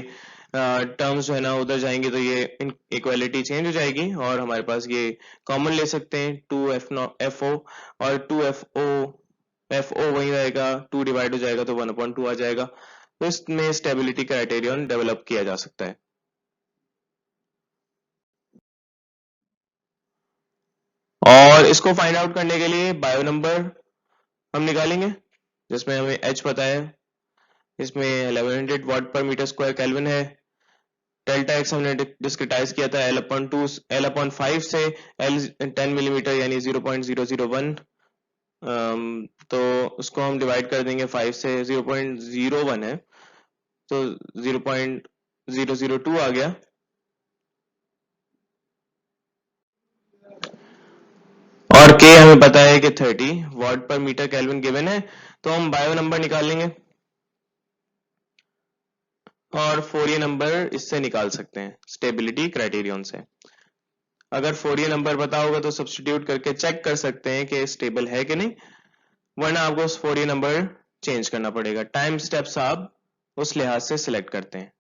टर्म्स जो है ना उधर जाएंगे, तो ये इक्वालिटी चेंज हो जाएगी, और हमारे पास ये कॉमन ले सकते हैं 2FO, और 2FO वही रहेगा, 2 डिवाइड हो जाएगा तो 1/2 आ जाएगा। तो इसमें स्टेबिलिटी क्राइटेरियन डेवलप किया जा सकता है। और इसको फाइंड आउट करने के लिए बायो नंबर हम निकालेंगे, जिसमें हमें H पता है, इसमें 1100 वाट पर मीटर स्क्वायर केल्विन है। डेल्टा एक्स हमने डिस्क्रिटाइज किया था L/5 से L 10 मिलीमीटर यानी 0.001। तो उसको हम डिवाइड कर देंगे 5 से, 0.01 है तो 0.002 आ गया। और K हमें पता है कि 30 वाट पर मीटर केल्विन गिवन है, तो हम बायो नंबर निकाल लेंगे और फोरियर नंबर इससे निकाल सकते हैं स्टेबिलिटी क्राइटेरियन से। अगर फोरियर नंबर पता होगा तो सब्स्टिट्यूट करके चेक कर सकते हैं कि स्टेबल है कि नहीं, वरना आपको उस फोरियर नंबर चेंज करना पड़ेगा। टाइम स्टेप्स आप उस लिहाज से सिलेक्ट करते हैं।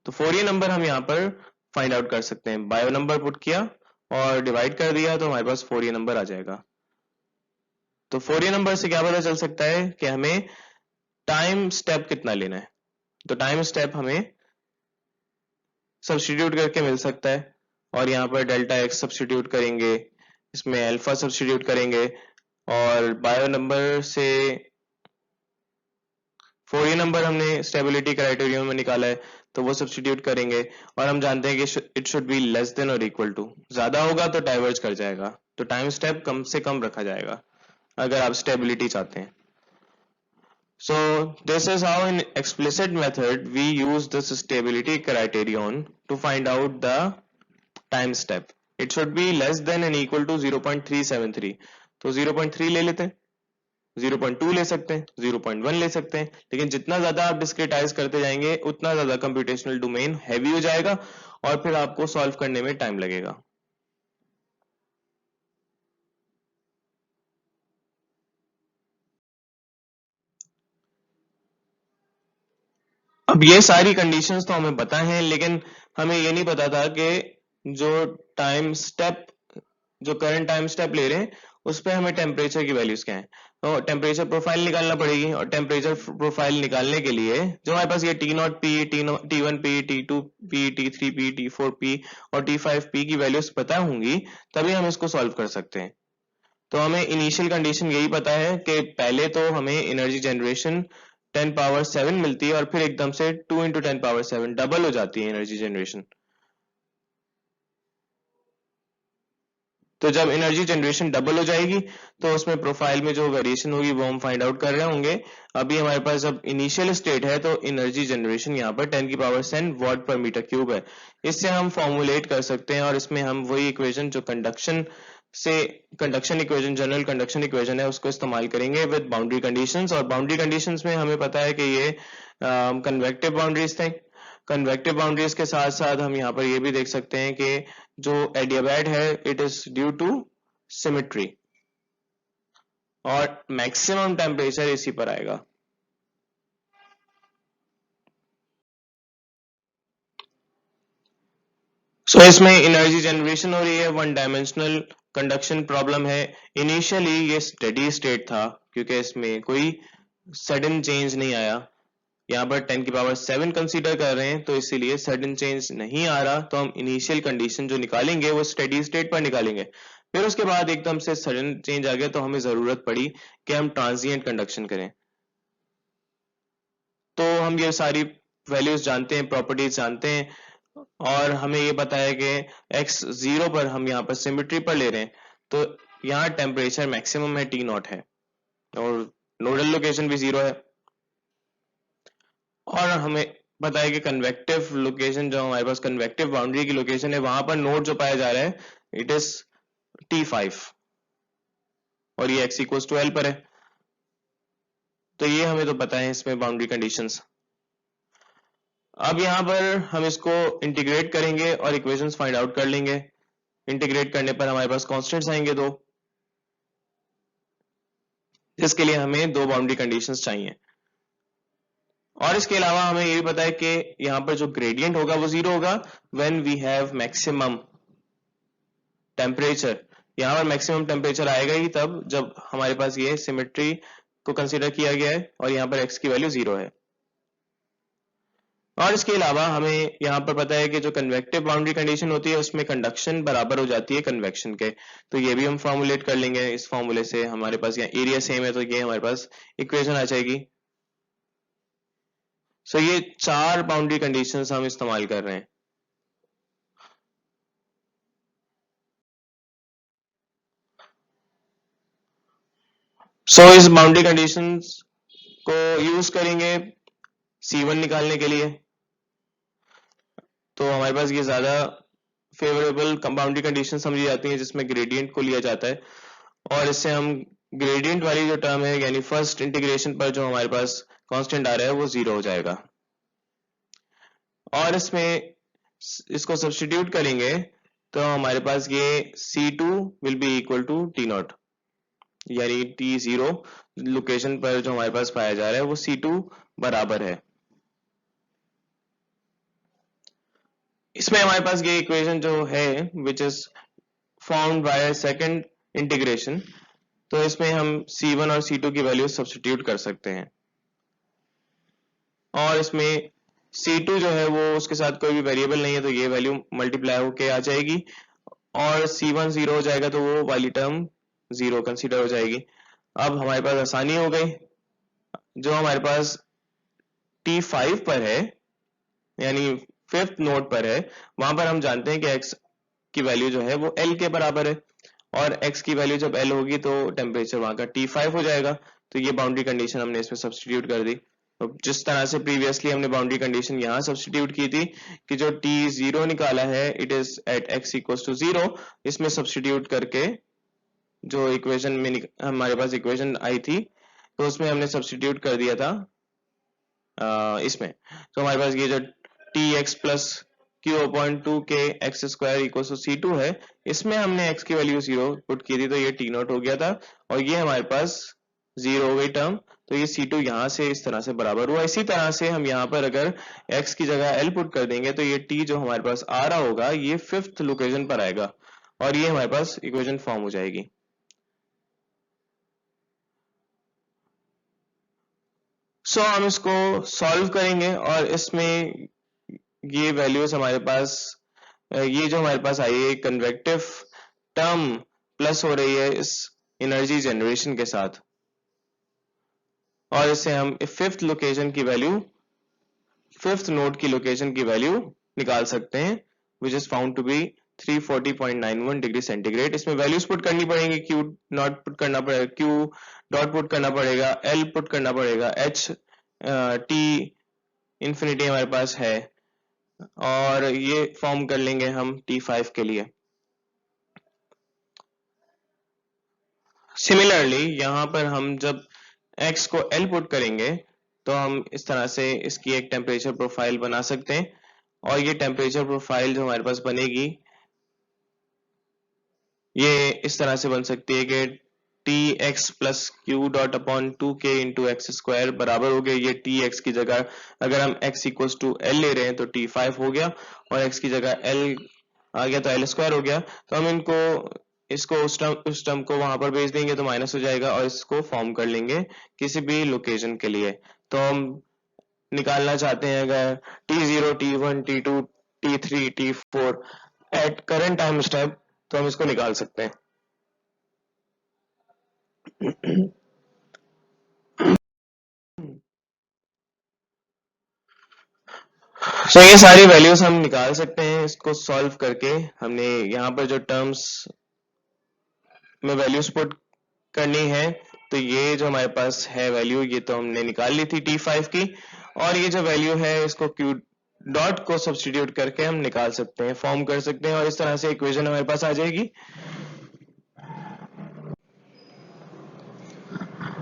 तो फोरियर नंबर हम यहाँ पर फाइंड आउट कर सकते हैं। बायो नंबर पुट किया और डिवाइड कर दिया तो हमारे पास फोरियर नंबर आ जाएगा। तो फोरियर नंबर से क्या पता चल सकता है कि हमें टाइम स्टेप कितना लेना है। तो टाइम स्टेप हमें सब्स्टिट्यूट करके मिल सकता है, और यहाँ पर डेल्टा एक्स सब्स्टिट्यूट करेंगे, इसमें अल्फा सब्स्टिट्यूट करेंगे, और बायो नंबर से फोरियर नंबर हमने स्टेबिलिटी क्राइटेरियन में निकाला है तो वो सब्स्टिट्यूट करेंगे, और हम जानते हैं कि it should be less than और इक्वल टू। ज्यादा होगा तो डाइवर्ज कर जाएगा, तो टाइम स्टेप कम से कम रखा जाएगा अगर आप स्टेबिलिटी चाहते हैं। So this is how in explicit method we use this stability criterion to find out the time step. It should be less than and equal to 0.373. तो 0.3 ले लेते हैं, 0.2 ले सकते हैं, 0.1 ले सकते हैं, लेकिन जितना ज्यादा आप डिस्क्रिटाइज करते जाएंगे उतना ज्यादा कंप्यूटेशनल डोमेन हैवी हो जाएगा और फिर आपको सॉल्व करने में टाइम लगेगा। अब ये सारी कंडीशंस तो हमें पता है, लेकिन हमें ये नहीं पता था कि जो टाइम स्टेप, जो करंट टाइम स्टेप ले रहे हैं उस पे हमें टेम्परेचर की वैल्यूज क्या है। तो टेम्परेचर प्रोफाइल निकालना पड़ेगी, और टेम्परेचर प्रोफाइल निकालने के लिए जो हमारे पास ये T0P, T1P, T2P, T3P, T4P और T5P की वैल्यूज पता होंगी, तभी हम इसको सॉल्व कर सकते हैं। तो हमें इनिशियल कंडीशन यही पता है कि पहले तो हमें एनर्जी जनरेशन 10 पावर 7 मिलती है, और फिर एकदम से 2 इंटू 10 पावर 7 डबल हो जाती है एनर्जी जनरेशन। तो जब एनर्जी जनरेशन डबल हो जाएगी तो उसमें प्रोफाइल में जो वेरिएशन होगी वो हम फाइंड आउट कर रहे होंगे। अभी हमारे पास जब इनिशियल स्टेट है तो एनर्जी जनरेशन यहाँ पर 10 की पावर 10 वाट पर मीटर क्यूब है। इससे हम फॉर्मुलेट कर सकते हैं और इसमें हम वही इक्वेशन जो conduction equation, general conduction equation है, उसको इस्तेमाल करेंगे विद बाउंड्री कंडीशंस। और बाउंड्री कंडीशंस में हमें पता है कि ये कन्वेक्टिव बाउंड्रीज थे। कन्वेक्टिव बाउंड्रीज के साथ साथ हम यहाँ पर ये भी देख सकते हैं कि जो एडियाबैट है it is due to symmetry और मैक्सिमम टेम्परेचर इसी पर आएगा। इसमें एनर्जी जनरेशन हो रही है, वन डायमेंशनल कंडक्शन प्रॉब्लम है। इनिशियली ये स्टेडी स्टेट था क्योंकि इसमें कोई सडन चेंज नहीं आया। यहाँ पर 10 की पावर 7 कंसीडर कर रहे हैं तो इसीलिए सडन चेंज नहीं आ रहा, तो हम इनिशियल कंडीशन जो निकालेंगे वो स्टेडी स्टेट पर निकालेंगे। फिर उसके बाद एकदम से सडन चेंज आ गया तो हमें जरूरत पड़ी कि हम ट्रांजिएंट कंडक्शन करें। तो हम ये सारी वैल्यूज जानते हैं, प्रॉपर्टीज जानते हैं और हमें ये पता है कि x 0 पर हम यहाँ पर सिमेट्री पर ले रहे हैं तो यहाँ टेम्परेचर मैक्सिमम है, T नॉट है और नोडल लोकेशन भी 0 है। और हमें पता है कि कन्वेक्टिव लोकेशन, जो हमारे पास कन्वेक्टिव बाउंड्री की लोकेशन है, वहां पर नोड जो पाया जा रहा है इट इज T5 और ये x इक्वल्स टू L पर है। तो ये हमें तो पता है इसमें बाउंड्री कंडीशंस। अब यहाँ पर हम इसको इंटीग्रेट करेंगे और इक्वेशंस फाइंड आउट कर लेंगे। इंटीग्रेट करने पर हमारे पास कांस्टेंट्स आएंगे दो, जिसके लिए हमें दो बाउंड्री कंडीशंस चाहिए। और इसके अलावा हमें ये भी पता है कि यहाँ पर जो ग्रेडियंट होगा वो 0 होगा when we have maximum temperature. यहाँ पर मैक्सिमम टेम्परेचर आएगा ही तब जब हमारे पास ये सिमेट्री को कंसीडर किया गया है और यहाँ पर x की वैल्यू 0 है। और इसके अलावा हमें यहाँ पर पता है कि जो कन्वेक्टिव बाउंड्री कंडीशन होती है उसमें कंडक्शन बराबर हो जाती है कन्वेक्शन के, तो ये भी हम फॉर्मुलेट कर लेंगे। इस फॉर्मूले से हमारे पास यहाँ एरिया सेम है तो ये हमारे पास इक्वेशन आ जाएगी। ये 4 बाउंड्री कंडीशंस हम इस्तेमाल कर रहे हैं। इस बाउंड्री कंडीशंस को यूज करेंगे C1 निकालने के लिए। तो हमारे पास ये ज्यादा फेवरेबल बाउंड्री कंडीशन समझी जाती हैं जिसमें ग्रेडियंट को लिया जाता है और इससे हम ग्रेडियंट वाली जो टर्म है यानी फर्स्ट इंटीग्रेशन पर जो हमारे पास कांस्टेंट आ रहा है वो 0 हो जाएगा। और इसमें इसको सब्स्टिट्यूट करेंगे तो हमारे पास ये C2 will be equal to T naught, यानी T0 लोकेशन पर जो हमारे पास पाया जा रहा है वो C2 बराबर है। इसमें हमारे पास ये इक्वेशन जो है विच is found by second integration, तो इसमें हम C1 और C2 की वैल्यू सब्स्टिट्यूट कर सकते हैं और इसमें C2 जो है वो उसके साथ कोई भी वेरिएबल नहीं है तो ये वैल्यू मल्टीप्लाई होके आ जाएगी और C1 0 हो जाएगा तो वो वाली टर्म 0 कंसीडर हो जाएगी। अब हमारे पास आसानी हो गई, जो हमारे पास T5 पर है यानी 5th नोड पर है वहां पर हम जानते हैं कि x की वैल्यू जो है वो L के बराबर है और x की वैल्यू जब L होगी तो टेम्परेचर वहां का T5 हो जाएगा। तो ये बाउंड्री कंडीशन हमने इसमें सब्स्टिट्यूट कर दी। तो जिस तरह से प्रीवियसली हमने बाउंड्री कंडीशन यहाँ सब्स्टिट्यूट की थी कि जो T0 निकाला है it is at x equals to 0, इसमें सब्स्टिट्यूट करके जो इक्वेशन में हमारे पास इक्वेशन आई थी तो उसमें हमने सब्स्टिट्यूट कर दिया था इसमें। तो हमारे पास ये जो tx प्लस q/2 के x square equal to C2 है, इसमें हमने x की वैल्यू 0 पुट की थी तो ये T नॉट हो गया था और ये हमारे पास 0 हो गई टर्म, तो ये C2 यहां से इस तरह से बराबर हुआ। इसी तरह से हम यहाँ पर अगर x की जगह L पुट कर देंगे तो ये T जो हमारे पास आ रहा होगा ये 5th लोकेशन पर आएगा और ये हमारे पास इक्वेशन फॉर्म हो जाएगी। हम इसको सॉल्व करेंगे और इसमें ये वैल्यूज हमारे पास, ये जो हमारे पास आई है कन्वेक्टिव टर्म प्लस हो रही है इस एनर्जी जनरेशन के साथ और इससे हम 5th लोकेशन की वैल्यू, 5th नोड की लोकेशन की वैल्यू निकाल सकते हैं which is found to be 340.91 degree centigrade. इसमें वैल्यूज पुट करनी पड़ेंगी, क्यू नॉट पुट करना पड़ेगा, क्यू डॉट पुट करना पड़ेगा, एल पुट करना पड़ेगा, एच टी इन्फिनिटी हमारे पास है, और ये फॉर्म कर लेंगे हम T5 के लिए। सिमिलरली यहाँ पर हम जब x को L पुट करेंगे तो हम इस तरह से इसकी एक टेम्परेचर प्रोफाइल बना सकते हैं, और ये टेम्परेचर प्रोफाइल जो हमारे पास बनेगी ये इस तरह से बन सकती है कि Tx plus Q dot upon 2k into x square बराबर हो गया, ये Tx की जगह अगर हम x इक्वल्स टू L ले रहे हैं तो T5 हो गया, और x की जगह L आ गया तो L स्क्वायर हो गया। तो हम इनको इसको उस टर्म को वहां पर भेज देंगे तो माइनस हो जाएगा, और इसको फॉर्म कर लेंगे किसी भी लोकेशन के लिए। तो हम निकालना चाहते हैं अगर T0, T1, T2, T3, T4 at current time step, तो हम इसको निकाल सकते हैं। सो ये सारी वैल्यूज हम निकाल सकते हैं इसको सॉल्व करके। हमने यहाँ पर जो टर्म्स में वैल्यूज पुट करनी है, तो ये जो हमारे पास है वैल्यू, ये तो हमने निकाल ली थी T5 की, और ये जो वैल्यू है इसको Q डॉट को सब्स्टिट्यूट करके हम निकाल सकते हैं, फॉर्म कर सकते हैं, और इस तरह से इक्वेशन हमारे पास आ जाएगी।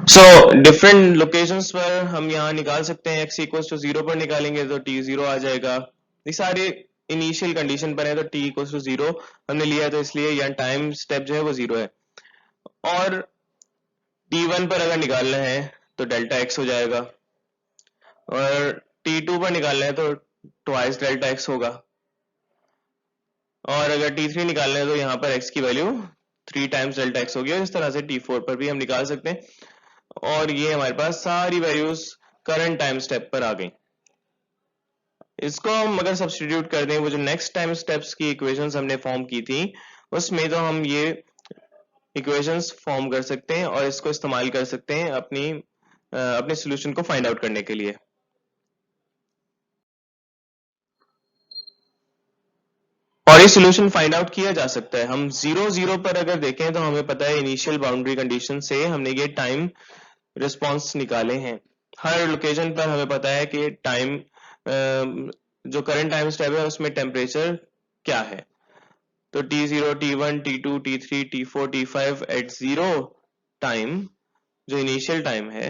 सो डिफरेंट लोकेशंस पर हम यहाँ निकाल सकते हैं, x इक्वल्स टू 0 पर निकालेंगे तो T0 आ जाएगा। ये सारे इनिशियल कंडीशन पर है, तो T इक्वल्स टू 0 हमने लिया है, तो इसलिए यहाँ टाइम स्टेप जो है वो 0 है। और T1 पर अगर निकालना है तो डेल्टा x हो जाएगा, और T2 पर निकालना है तो ट्वाइस डेल्टा x होगा, और अगर T3 निकालना है तो यहाँ पर x की वैल्यू 3 टाइम्स डेल्टा x होगी, और इस तरह से T4 पर भी हम निकाल सकते हैं। और ये हमारे पास सारी वैल्यूज करंट टाइम स्टेप पर आ गई। इसको हम अगर सब्स्टिट्यूट कर दें, वो जो नेक्स्ट टाइम स्टेप्स की इक्वेशंस हमने फॉर्म की थी उसमें, तो हम ये इक्वेशंस फॉर्म कर सकते हैं और इसको इस्तेमाल कर सकते हैं अपने सॉल्यूशन को फाइंड आउट करने के लिए। और ये सॉल्यूशन फाइंड आउट किया जा सकता है। हम 0 पर अगर देखें तो हमें पता है इनिशियल बाउंड्री कंडीशन से हमने ये टाइम रिस्पॉन्स निकाले हैं। हर लोकेशन पर हमें पता है कि टाइम जो करंट टाइम स्टेप है उसमें टेम्परेचर क्या है। तो T0, T1, T2, T3, T4, T5 at 0 time, जो इनिशियल टाइम है,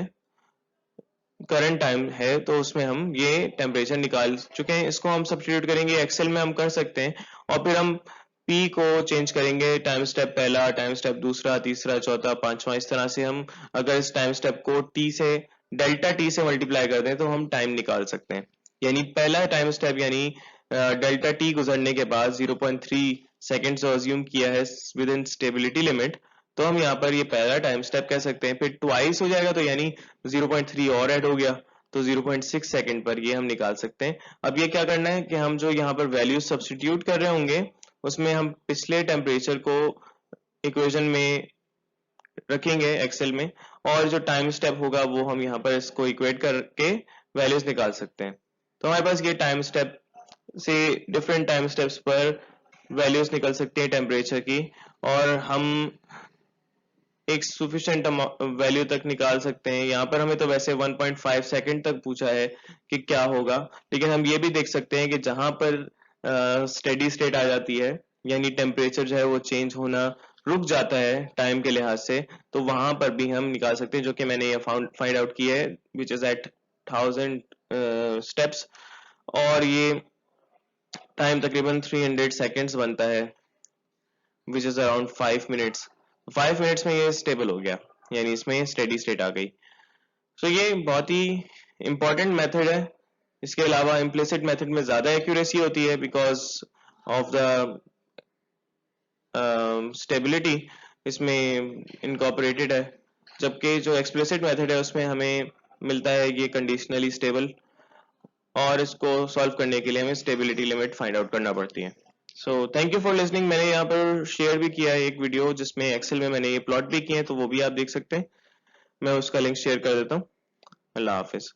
करंट टाइम है, तो उसमें हम ये टेम्परेचर निकाल चुके हैं। इसको हम सब्स्टिट्यूट करेंगे एक्सेल में, हम कर सकते हैं, और फिर हम P को चेंज करेंगे, टाइम स्टेप पहला, टाइम स्टेप दूसरा, तीसरा, चौथा, पांचवा, इस तरह से हम अगर इस टाइम स्टेप को T से डेल्टा T से मल्टीप्लाई कर दें तो हम टाइम निकाल सकते हैं। यानी पहला टाइम स्टेप यानी डेल्टा T गुजरने के बाद 0.3 सेकेंड जो अज्यूम किया है विद इन स्टेबिलिटी लिमिट, तो हम यहाँ पर ये पहला टाइम स्टेप कह सकते हैं। फिर ट्वाइस हो जाएगा तो यानी 0.3 और ऐड हो गया, तो 0.6 सेकेंड पर ये हम निकाल सकते हैं। अब ये क्या करना है कि हम जो यहाँ पर वैल्यू सब्स्टिट्यूट कर रहे होंगे उसमें हम पिछले टेम्परेचर को इक्वेशन में रखेंगे एक्सेल में, और जो टाइम स्टेप होगा वो हम यहाँ पर इसको इक्वेट करके वैल्यूज निकाल सकते हैं। तो हमारे पास ये टाइम स्टेप से डिफरेंट टाइम स्टेप्स पर वैल्यूज निकल सकती है टेम्परेचर की, और हम एक सुफिशिएंट वैल्यू तक निकाल सकते हैं। यहाँ पर हमें तो वैसे 1.5 सेकंड तक पूछा है कि क्या होगा, लेकिन हम ये भी देख सकते हैं कि जहां पर स्टेडी स्टेट आ जाती है, यानी टेम्परेचर जो है वो चेंज होना रुक जाता है टाइम के लिहाज से, तो वहां पर भी हम निकाल सकते हैं, जो कि मैंने ये फाइंड आउट किया है, विच इज एट 1000 स्टेप्स, और ये टाइम तकरीबन 300 सेकेंड्स बनता है, which is around 5 minutes. 5 minutes में ये स्टेबल हो गया, यानी इसमें स्टेडी स्टेट आ गई। तो ये बहुत ही इंपॉर्टेंट मेथड है। इसके अलावा इम्प्लिसिट मेथड में ज्यादा एक्यूरेसी होती है बिकॉज ऑफ द स्टेबिलिटी इसमें इनकॉर्पोरेटेड है, जबकि जो एक्सप्लिसिट मेथड है उसमें हमें मिलता है ये कंडीशनली स्टेबल, और इसको सॉल्व करने के लिए हमें स्टेबिलिटी लिमिट फाइंड आउट करना पड़ती है। So thank you for listening. मैंने यहाँ पर शेयर भी किया है एक वीडियो जिसमें एक्सेल में मैंने ये प्लॉट भी किए हैं, तो वो भी आप देख सकते हैं। मैं उसका लिंक शेयर कर देता हूँ। अल्लाह हाफिज।